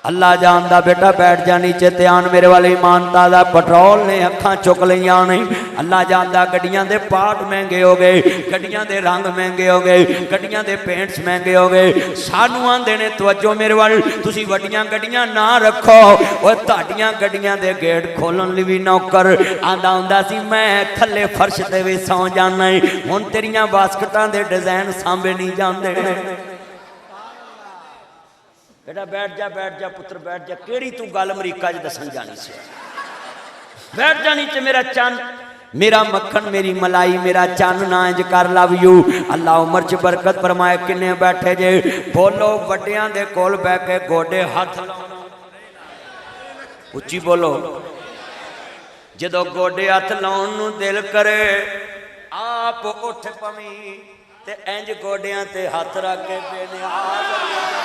अल्लाह जानदा बेटा बैठ जा नीचे ध्यान मेरे वाले ईमानता दा पेट्रोल ने अखां चुक लियां ने। अल्लाह जानदा गड्डियां दे पार्ट महंगे हो गए, गड्डियां दे रंग महंगे हो गए, गड्डियां दे पेंट्स महंगे हो गए। सानू आंदे ने तवज्जो मेरे वाल तुसी वड्डियां गड्डियां ना रखो, ओए तुहाडियां गड्डियां दे गेट खोलन लई भी नौकर आंदा हुंदा सी मैं थल्ले फर्श ते भी सौ जाना हुण तेरियां बास्कटां दे डिजाइन सांभे नहीं जांदे। बेटा बैठ जा पुत्र बैठ जा। केड़ी तू गल अमरीका च दसन जानी सी? बैठ जानी च मेरा चंद मेरा मक्खन मेरी मलाई मेरा चंद ना इंज कर लव यू। अल्लाह उमर च बरकत फरमाए। किन्ने बैठे जे बोलो वड्डियां दे कोल बैठ के गोडे हथ उच्ची बोलो। जदों गोडे हथ लाउण नूं दिल करे आप उठ पवी ते इंज गोडियां ते हथ रख के बेनियाज